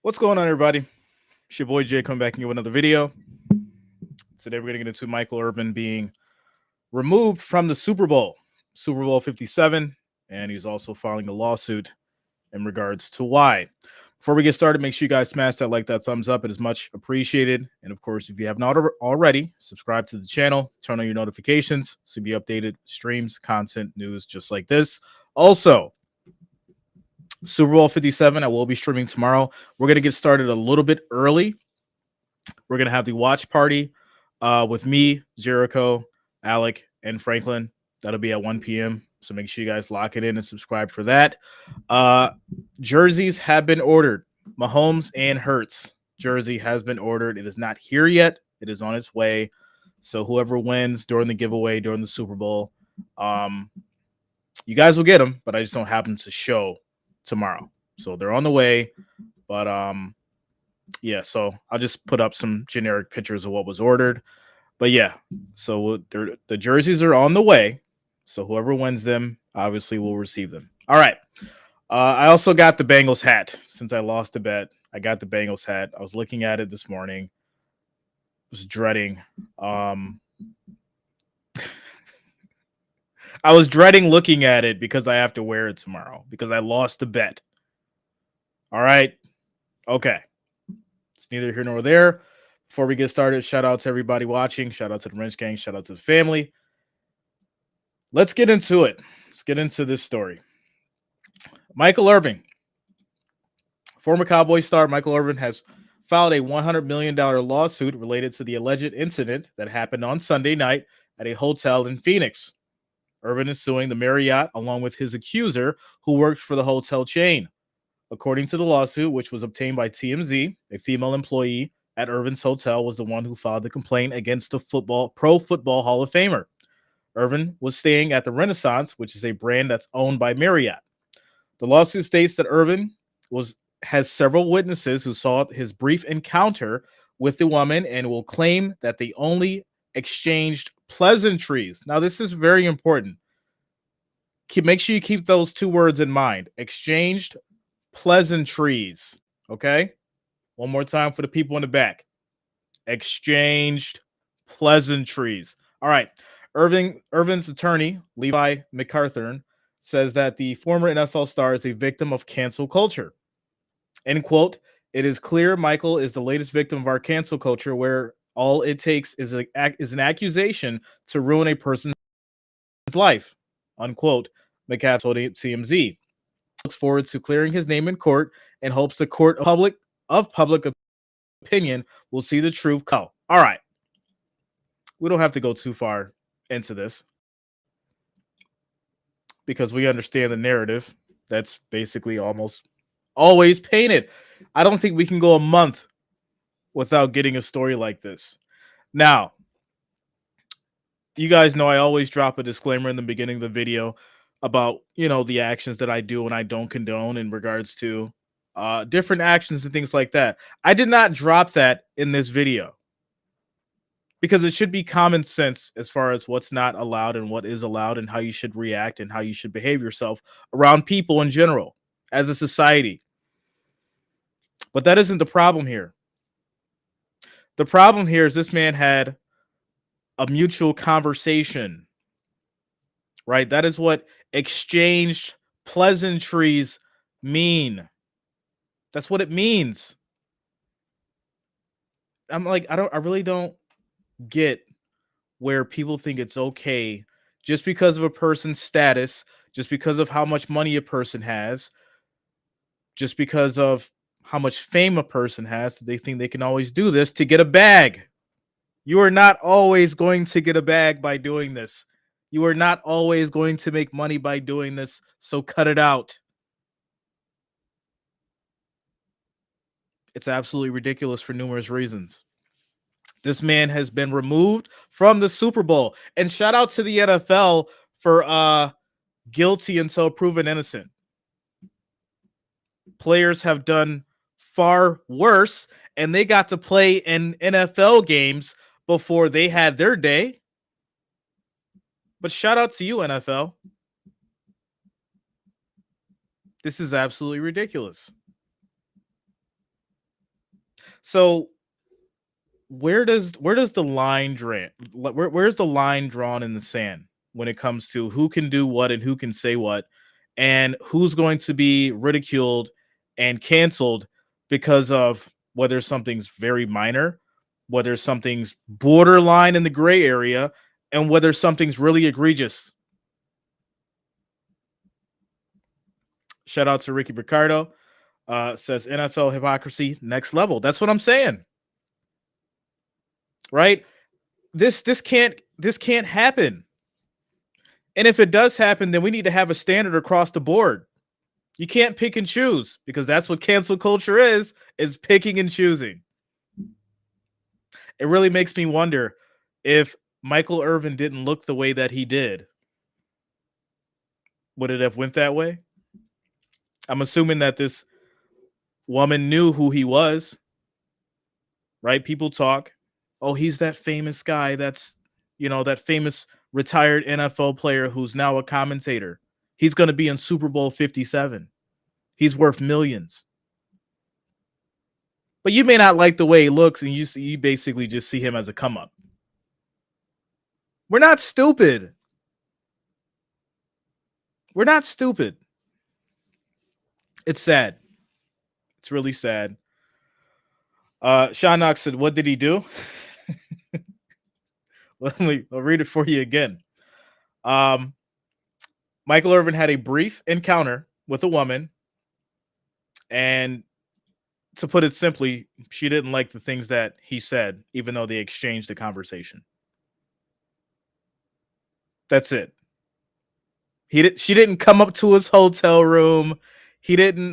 What's going on, everybody? It's your boy Jay coming back and with another video. Today we're going to get into Michael Irvin being removed from the Super Bowl 57, and he's also filing a lawsuit in regards to why. Before we get started, make sure you guys smash that thumbs up. It is much appreciated. And of course, if you have not already, subscribe to the channel, turn on your notifications so you be updated streams, content, news just like this. Also, Super Bowl 57, I will be streaming tomorrow. We're going to get started a little bit early. We're going to have the watch party with me, Jericho, Alec, and Franklin. That'll be at 1 p.m. So make sure you guys lock it in and subscribe for that. Jerseys have been ordered. Mahomes and Hurts jersey has been ordered. It is not here yet. It is on its way. So whoever wins during the giveaway, during the Super Bowl, you guys will get them, but I just don't have them to show tomorrow. So they're on the way. But yeah, so I'll just put up some generic pictures of what was ordered. But yeah, so the jerseys are on the way. So whoever wins them, obviously, will receive them. All right. I also got the Bengals hat. Since I lost the bet, I got the Bengals hat. I was looking at it this morning. I was dreading. I was dreading looking at it because I have to wear it tomorrow because I lost the bet. All right. Okay. It's neither here nor there. Before we get started, shout out to everybody watching. Shout out to the Wrench Gang. Shout out to the family. Let's get into it. Let's get into this story. Michael Irvin, former Cowboys star Michael Irvin, has filed a $100 million lawsuit related to the alleged incident that happened on Sunday night at a hotel in Phoenix. Irvin is suing the Marriott along with his accuser, who worked for the hotel chain. According to the lawsuit, which was obtained by TMZ, a female employee at Irvin's hotel was the one who filed the complaint against the Pro Football Hall of Famer. Irvin was staying at the Renaissance, which is a brand that's owned by Marriott. The lawsuit states that Irvin has several witnesses who saw his brief encounter with the woman and will claim that they only exchanged pleasantries. Now, this is very important. Make sure you keep those two words in mind. Exchanged pleasantries. Okay? One more time for the people in the back. Exchanged pleasantries. All right. Irvin's attorney, Levi McCarthurn, says that the former NFL star is a victim of cancel culture. End quote. It is clear Michael is the latest victim of our cancel culture, where all it takes is an accusation to ruin a person's life. Unquote. McCarthurn told TMZ. Looks forward to clearing his name in court and hopes the court of public opinion will see the truth come. All right. We don't have to go too far into this because we understand the narrative that's basically almost always painted. I don't think we can go a month without getting a story like this. Now, you guys know I always drop a disclaimer in the beginning of the video about, the actions that I do and I don't condone in regards to different actions and things like that. I did not drop that in this video because it should be common sense as far as what's not allowed and what is allowed and how you should react and how you should behave yourself around people in general as a society. But that isn't the problem here. The problem here is this man had a mutual conversation, right? That is what exchanged pleasantries mean. That's what it means. I'm like, I really don't get where people think it's okay just because of a person's status, just because of how much money a person has, just because of how much fame a person has, they think they can always do this to get a bag. You are not always going to get a bag by doing this. You are not always going to make money by doing this, so cut it out. It's absolutely ridiculous for numerous reasons. This man has been removed from the Super Bowl. And shout out to the NFL for guilty until proven innocent. Players have done far worse, and they got to play in NFL games before they had their day. But shout out to you, NFL. This is absolutely ridiculous. So where does the line drawn? Where's the line drawn in the sand when it comes to who can do what and who can say what, and who's going to be ridiculed and canceled because of whether something's very minor, whether something's borderline in the gray area, and whether something's really egregious. Shout out to Ricky Ricardo. Says NFL hypocrisy next level. That's what I'm saying, right? This can't happen. And if it does happen, then we need to have a standard across the board. You can't pick and choose because that's what cancel culture is picking and choosing. It really makes me wonder if Michael Irvin didn't look the way that he did, would it have went that way? I'm assuming that this woman knew who he was, right? People talk, oh, he's that famous guy that's, that famous retired NFL player who's now a commentator. He's going to be in Super Bowl 57. He's worth millions. But you may not like the way he looks, and you basically just see him as a come up. We're not stupid. We're not stupid. It's sad. It's really sad. Sean Knox said, what did he do? I'll read it for you again. Michael Irvin had a brief encounter with a woman, and to put it simply, she didn't like the things that he said, even though they exchanged the conversation. That's it. She didn't come up to his hotel room. He didn't.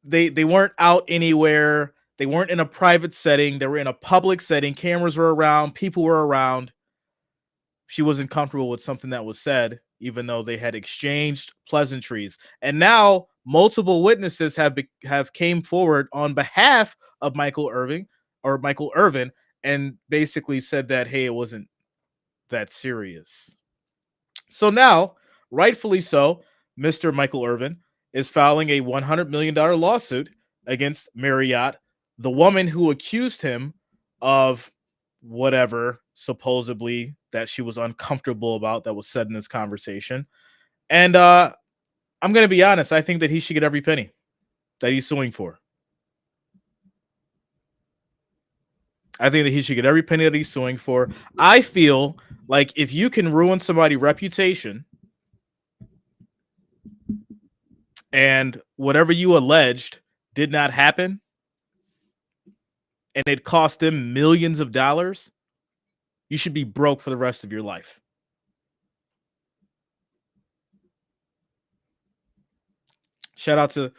They weren't out anywhere. They weren't in a private setting. They were in a public setting. Cameras were around. People were around. She wasn't comfortable with something that was said, even though they had exchanged pleasantries. And now multiple witnesses have came forward on behalf of Michael Irvin, and basically said that, hey, it wasn't that serious. So now, rightfully so, Mr. Michael Irvin is filing a $100 million lawsuit against Marriott, the woman who accused him of whatever supposedly that she was uncomfortable about that was said in this conversation. And I'm going to be honest, I think that he should get every penny that he's suing for. I think that he should get every penny that he's suing for. I feel like if you can ruin somebody's reputation and whatever you alleged did not happen, and it cost them millions of dollars, you should be broke for the rest of your life. Shout out to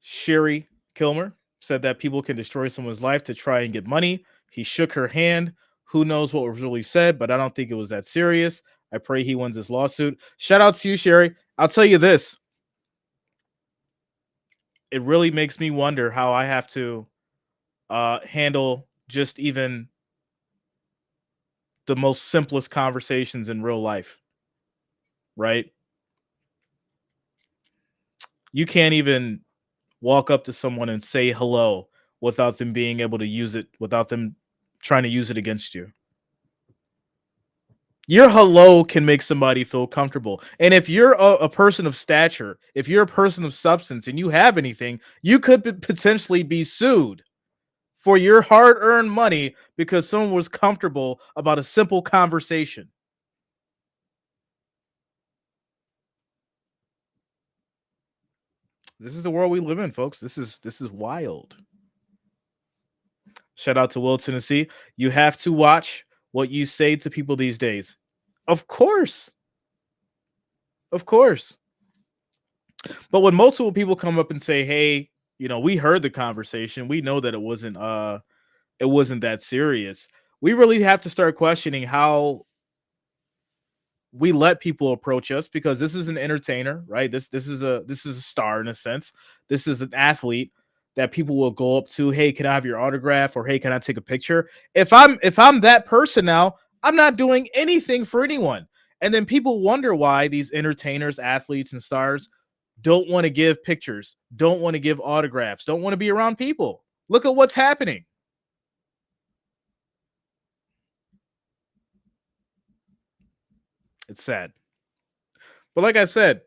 Sherry Kilmer, said that people can destroy someone's life to try and get money. He shook her hand. Who knows what was really said, but I don't think it was that serious. I pray he wins this lawsuit. Shout out to you, Sherry. I'll tell you this. It really makes me wonder how I have to handle just even the most simplest conversations in real life, right? You can't even walk up to someone and say hello without them being able to use it, without them trying to use it against you. Your hello can make somebody feel comfortable. And if you're a person of stature, if you're a person of substance and you have anything, you could potentially be sued for your hard-earned money because someone was comfortable about a simple conversation. This is the world we live in, folks. This is wild. Shout out to Will, Tennessee. You have to watch what you say to people these days. Of course. Of course. But when multiple people come up and say, hey, we heard the conversation. We know that it wasn't that serious. We really have to start questioning how we let people approach us, because this is an entertainer, right? This is a star in a sense. This is an athlete that people will go up to. Hey, can I have your autograph? Or hey, can I take a picture? If I'm that person now, I'm not doing anything for anyone. And then people wonder why these entertainers, athletes, and stars don't want to give pictures, don't want to give autographs, don't want to be around people. Look at what's happening. It's sad. But like I said,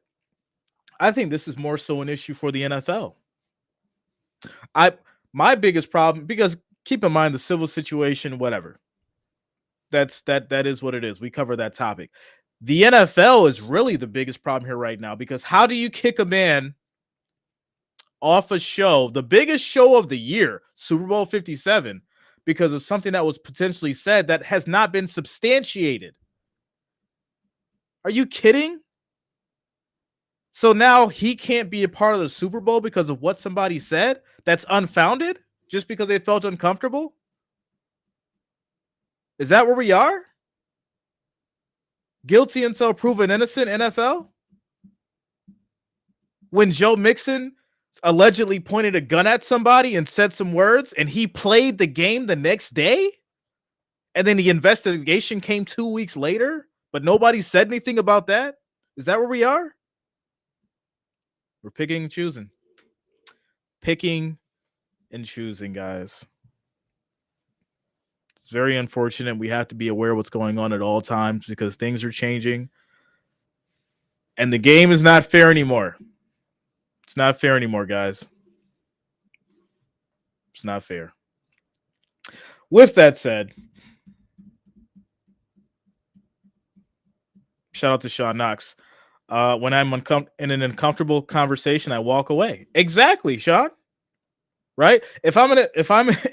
I think this is more so an issue for the NFL. I my biggest problem, because keep in mind the civil situation, whatever. That is what it is. We cover that topic. The NFL is really the biggest problem here right now, because how do you kick a man off a show, the biggest show of the year, Super Bowl 57, because of something that was potentially said that has not been substantiated? Are you kidding? So now he can't be a part of the Super Bowl because of what somebody said that's unfounded, just because they felt uncomfortable? Is that where we are? Guilty until proven innocent, NFL? When Joe Mixon allegedly pointed a gun at somebody and said some words, and he played the game the next day, and then the investigation came 2 weeks later, but nobody said anything about that? Is that where we are? We're picking and choosing. Picking and choosing, guys. It's very unfortunate. We have to be aware of what's going on at all times, because things are changing. And the game is not fair anymore. It's not fair anymore, guys. It's not fair. With that said, shout out to Sean Knox. When I'm in an uncomfortable conversation, I walk away. Exactly, Sean. Right? If I'm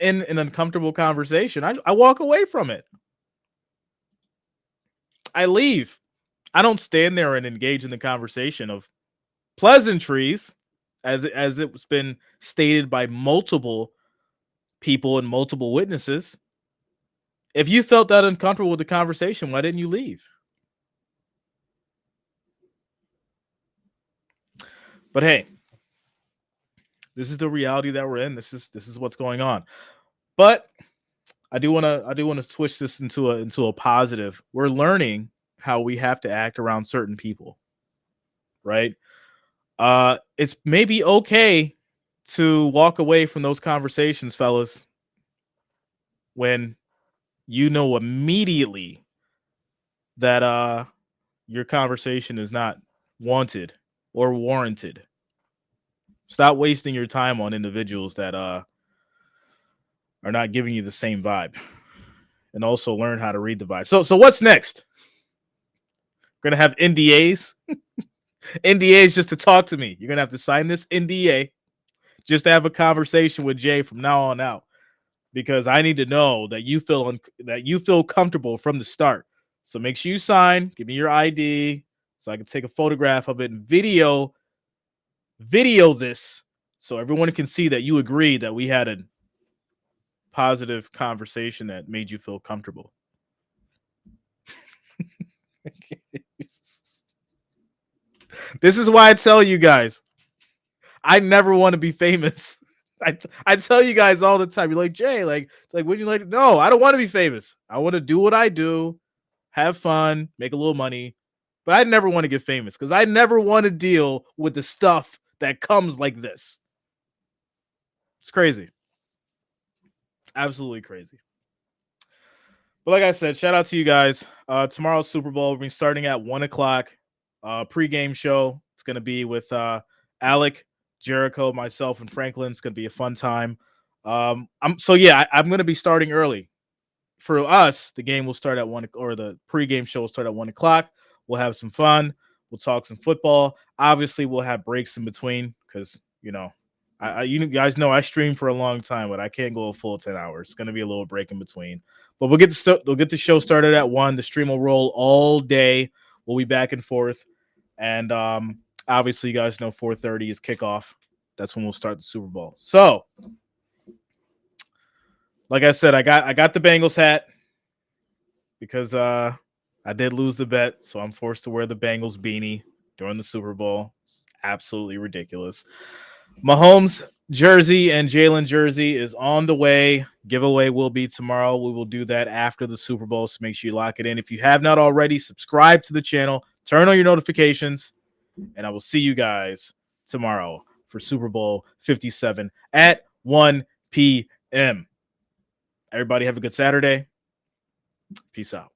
in an uncomfortable conversation, I walk away from it. I leave. I don't stand there and engage in the conversation of pleasantries, as it's been stated by multiple people and multiple witnesses. If you felt that uncomfortable with the conversation, why didn't you leave? But hey, this is the reality that we're in. This is what's going on. But I do want to switch this into a positive. We're learning how we have to act around certain people, right? It's maybe okay to walk away from those conversations, fellas, when you know immediately that your conversation is not wanted or warranted. Stop wasting your time on individuals that are not giving you the same vibe, and also learn how to read the vibe. So what's next? We're gonna have NDAs. NDAs just to talk to me. You're gonna have to sign this NDA just to have a conversation with Jay from now on out, because I need to know that you feel comfortable from the start. So make sure you sign. Give me your ID so I can take a photograph of it and video this so everyone can see that you agree that we had a positive conversation that made you feel comfortable. This is why I tell you guys, I never want to be famous. I tell you guys all the time. You're like, Jay, like when you like, no, I don't want to be famous. I want to do what I do, have fun, make a little money. But I never want to get famous, because I never want to deal with the stuff that comes like this. It's crazy. Absolutely crazy. But like I said, shout out to you guys. Tomorrow's Super Bowl. We're starting at 1:00. Pre-game show. It's going to be with Alec, Jericho, myself, and Franklin. It's going to be a fun time. I'm going to be starting early. For us, the game will start at 1, or the pre-game show will start at 1:00. We'll have some fun. We'll talk some football. Obviously, we'll have breaks in between, because you guys know I stream for a long time, but I can't go a full 10 hours. It's going to be a little break in between. But we'll get the show started at 1. The stream will roll all day. We'll be back and forth. And obviously, you guys know 4:30 is kickoff. That's when we'll start the Super Bowl. So, like I said, I got the Bengals hat, because I did lose the bet, so I'm forced to wear the Bengals beanie during the Super Bowl. It's absolutely ridiculous. Mahomes jersey and Jalen jersey is on the way. Giveaway will be tomorrow. We will do that after the Super Bowl, so make sure you lock it in. If you have not already, subscribe to the channel, turn on your notifications, and I will see you guys tomorrow for Super Bowl 57 at 1 p.m. Everybody have a good Saturday. Peace out.